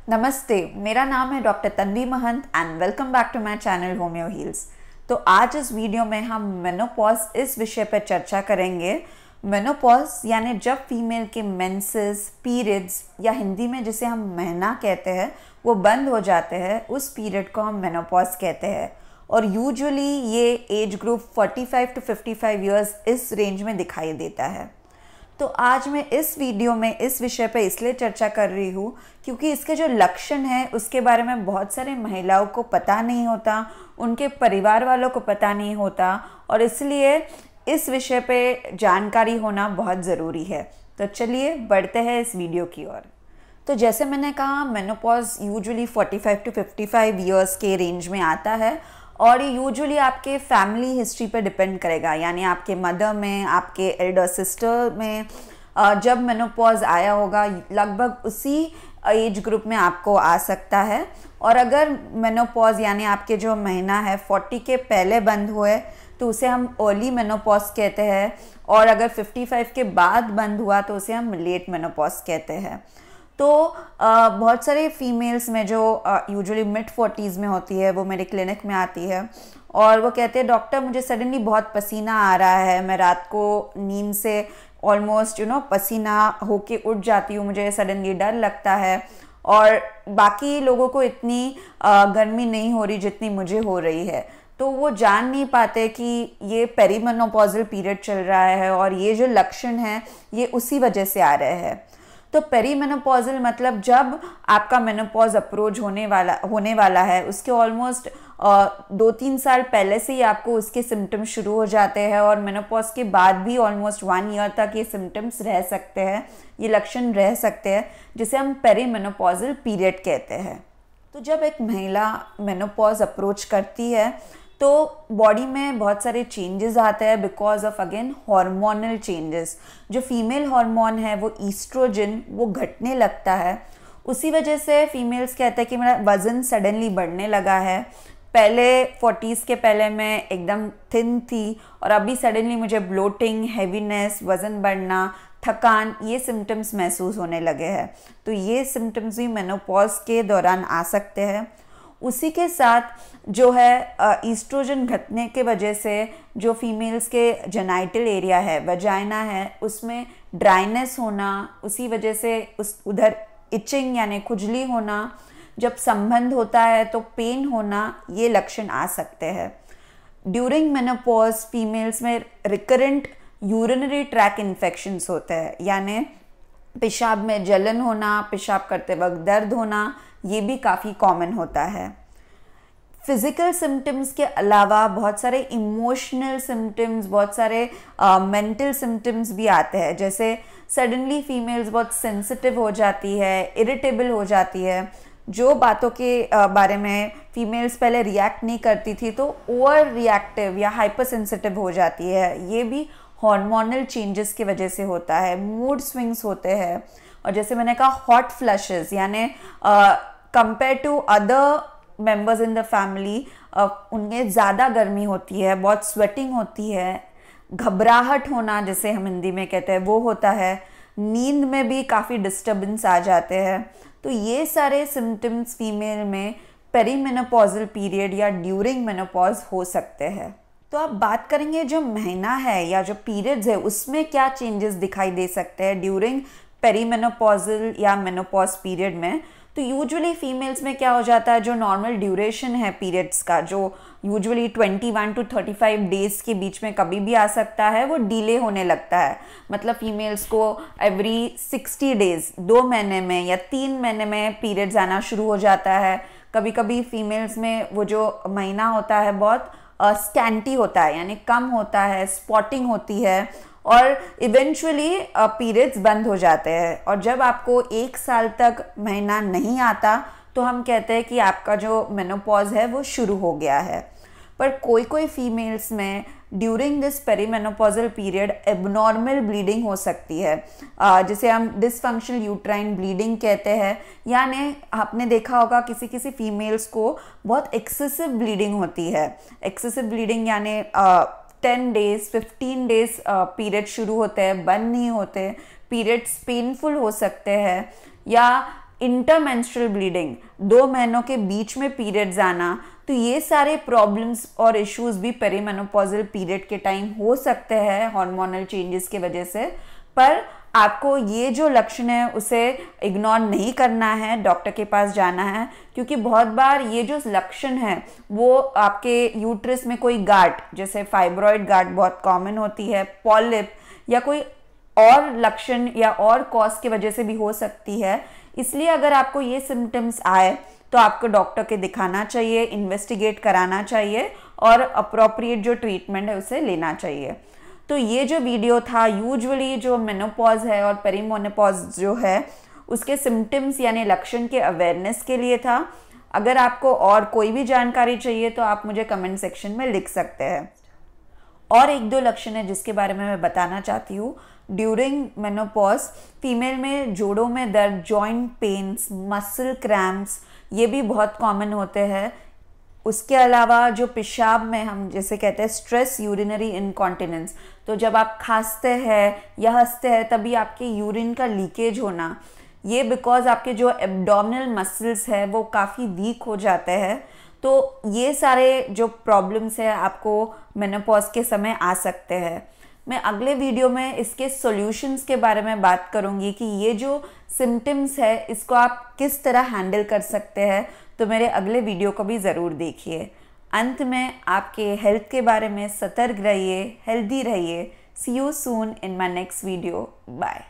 नमस्ते, मेरा नाम है doctor Tanvi Mahant and welcome back to my channel homeo heals. तो आज इस वीडियो में हम मेनोपॉज इस विषय पर चर्चा करेंगे। मेनोपॉज यानी जब फीमेल के मेंसेस, पीरियड्स या हिंदी में जिसे हम महीना कहते हैं वो बंद हो जाते हैं, उस पीरियड को हम मेनोपॉज कहते हैं। और यूजुअली ये एज ग्रुप 45 to 55 ईयर्स इस रेंज में दिखाई देता है। तो आज मैं इस वीडियो में इस विषय पर इसलिए चर्चा कर रही हूँ क्योंकि इसके जो लक्षण हैं उसके बारे में बहुत सारे महिलाओं को पता नहीं होता, उनके परिवार वालों को पता नहीं होता और इसलिए इस विषय पे जानकारी होना बहुत ज़रूरी है। तो चलिए बढ़ते हैं इस वीडियो की ओर। तो जैसे मैंने कहा, मेनोपॉज यूजुअली 45 to 55 ईयर्स के रेंज में आता है और ये यूजुअली आपके फैमिली हिस्ट्री पर डिपेंड करेगा, यानी आपके मदर में, आपके एल्डर सिस्टर में जब मेनोपॉज आया होगा लगभग उसी एज ग्रुप में आपको आ सकता है। और अगर मेनोपॉज यानी आपके जो महीना है 40 के पहले बंद हुए तो उसे हम अर्ली मेनोपॉज कहते हैं, और अगर 55 के बाद बंद हुआ तो उसे हम लेट मेनोपॉज कहते हैं। तो बहुत सारे फीमेल्स में जो यूजुअली मिड 40s में होती है वो मेरे क्लिनिक में आती है और वो कहते हैं डॉक्टर मुझे सडनली बहुत पसीना आ रहा है, मैं रात को नींद से ऑलमोस्ट पसीना होके उठ जाती हूँ, मुझे सडनली डर लगता है और बाकी लोगों को इतनी गर्मी नहीं हो रही जितनी मुझे हो रही है। तो वो जान नहीं पाते कि ये पेरीमेनोपॉजल पीरियड चल रहा है और ये जो लक्षण हैं ये उसी वजह से आ रहे हैं। तो पेरीमेनोपॉजल मतलब जब आपका मेनोपॉज अप्रोच होने वाला है, उसके ऑलमोस्ट 2-3 साल पहले से ही आपको उसके सिम्टम्स शुरू हो जाते हैं और मेनोपॉज के बाद भी ऑलमोस्ट 1 ईयर तक ये सिम्टम्स रह सकते हैं, ये लक्षण रह सकते हैं, जिसे हम पेरीमेनोपॉजल पीरियड कहते हैं। तो जब एक महिला मेनोपॉज अप्रोच करती है तो बॉडी में बहुत सारे चेंजेस आते हैं because of again hormonal changes. जो फीमेल हार्मोन है वो ईस्ट्रोजन, वो घटने लगता है। उसी वजह से फीमेल्स कहते हैं कि मेरा वज़न सडनली बढ़ने लगा है। पहले 40s के पहले मैं एकदम थिन थी और अभी सडनली मुझे ब्लोटिंग, हैवीनेस, वज़न बढ़ना, थकान, ये सिम्टम्स महसूस होने लगे हैं। तो ये सिम्टम्स भी मेनोपॉज के दौरान आ सकते हैं। उसी के साथ जो है ईस्ट्रोजन घटने के वजह से जो फीमेल्स के जेनाइटल एरिया है, वजाइना है, उसमें ड्राइनेस होना, उसी वजह से उधर इचिंग यानी खुजली होना, जब संबंध होता है तो पेन होना, ये लक्षण आ सकते हैं। ड्यूरिंग मेनोपॉज फीमेल्स में रिकरेंट यूरिनरी ट्रैक इन्फेक्शंस होते हैं, यानी पेशाब में जलन होना, पेशाब करते वक्त दर्द होना, ये भी काफ़ी कॉमन होता है। फिज़िकल सिम्टम्स के अलावा बहुत सारे इमोशनल सिम्टम्स, बहुत सारे मेंटल सिम्टम्स भी आते हैं। जैसे सडनली फीमेल्स बहुत सेंसिटिव हो जाती है, इरिटेबल हो जाती है, जो बातों के बारे में फीमेल्स पहले रिएक्ट नहीं करती थी तो ओवर रिएक्टिव या हाइपर सेंसिटिव हो जाती है। ये भी हार्मोनल चेंजेस की वजह से होता है। मूड स्विंग्स होते हैं और जैसे मैंने कहा हॉट फ्लशेस, यानी compare to other members in the family उनमें ज़्यादा गर्मी होती है, बहुत स्वेटिंग होती है, घबराहट होना जैसे हम हिंदी में कहते हैं वो होता है, नींद में भी काफ़ी डिस्टर्बेंस आ जाते हैं। तो ये सारे सिम्टम्स फीमेल में पेरीमेनोपॉजल पीरियड या ड्यूरिंग मेनोपॉज हो सकते हैं। तो अब बात करेंगे जो महीना है या जो पीरियड्स है उसमें क्या चेंजेस दिखाई दे सकते हैं ड्यूरिंग पेरीमेनोपॉजल या मेनोपॉज पीरियड में। तो यूजुअली फीमेल्स में क्या हो जाता है, जो नॉर्मल ड्यूरेशन है पीरियड्स का, जो यूजुअली 21 to 35 डेज़ के बीच में कभी भी आ सकता है, वो डिले होने लगता है। मतलब फीमेल्स को एवरी 60 डेज़, 2 महीने में या 3 महीने में पीरियड्स आना शुरू हो जाता है। कभी कभी फीमेल्स में वो जो महीना होता है बहुत स्कैंटी होता है, यानी कम होता है, स्पॉटिंग होती है और इवेंचुअली पीरियड्स बंद हो जाते हैं। और जब आपको 1 साल तक महीना नहीं आता तो हम कहते हैं कि आपका जो मेनोपॉज है वो शुरू हो गया है। पर कोई फीमेल्स में during this perimenopausal period abnormal bleeding हो सकती है, जिसे हम डिसफंक्शनल यूट्राइन ब्लीडिंग कहते हैं। यानी आपने देखा होगा किसी फीमेल्स को बहुत एक्सेसिव ब्लीडिंग होती है। एक्सेसिव ब्लीडिंग यानी 10 डेज 15 डेज पीरियड शुरू होते हैं, बंद नहीं होते, पीरियड्स पेनफुल हो सकते हैं, या इंटरमेंस्ट्रुअल ब्लीडिंग, 2 महीनों के बीच में पीरियड्स आना, तो ये सारे प्रॉब्लम्स और इश्यूज भी पेरीमेनोपॉजल पीरियड के टाइम हो सकते हैं हार्मोनल चेंजेस की वजह से। पर आपको ये जो लक्षण है उसे इग्नोर नहीं करना है, डॉक्टर के पास जाना है, क्योंकि बहुत बार ये जो लक्षण है वो आपके यूट्रस में कोई गांठ, जैसे फाइब्रॉइड गांठ बहुत कॉमन होती है, पॉलिप या कोई और लक्षण या और कॉज की वजह से भी हो सकती है। इसलिए अगर आपको ये सिम्टम्स आए तो आपको डॉक्टर के दिखाना चाहिए, इन्वेस्टिगेट कराना चाहिए और अप्रोप्रिएट जो ट्रीटमेंट है उसे लेना चाहिए। तो ये जो वीडियो था यूजुअली जो मेनोपॉज है और पेरीमेनोपॉज जो है उसके सिम्टम्स यानी लक्षण के अवेयरनेस के लिए था। अगर आपको और कोई भी जानकारी चाहिए तो आप मुझे कमेंट सेक्शन में लिख सकते हैं। और 1-2 लक्षण है जिसके बारे में मैं बताना चाहती हूँ। ड्यूरिंग मेनोपॉज फीमेल में जोड़ों में दर्द, जॉइंट पेन्स, मसल क्रैम्प्स ये भी बहुत कॉमन होते हैं। उसके अलावा जो पेशाब में हम जैसे कहते हैं स्ट्रेस यूरिनरी इनकॉन्टिनेंस, तो जब आप खांसते हैं या हंसते हैं तभी आपके यूरिन का लीकेज होना, ये बिकॉज आपके जो एब्डोमिनल मसल्स है वो काफ़ी वीक हो जाते हैं। तो ये सारे जो प्रॉब्लम्स है आपको मेनोपॉज के समय आ सकते हैं। मैं अगले वीडियो में इसके सॉल्यूशंस के बारे में बात करूंगी कि ये जो सिम्टम्स है इसको आप किस तरह हैंडल कर सकते हैं, तो मेरे अगले वीडियो को भी ज़रूर देखिए। अंत में आपके हेल्थ के बारे में सतर्क रहिए, हेल्दी रहिए। See you soon in my next video. Bye.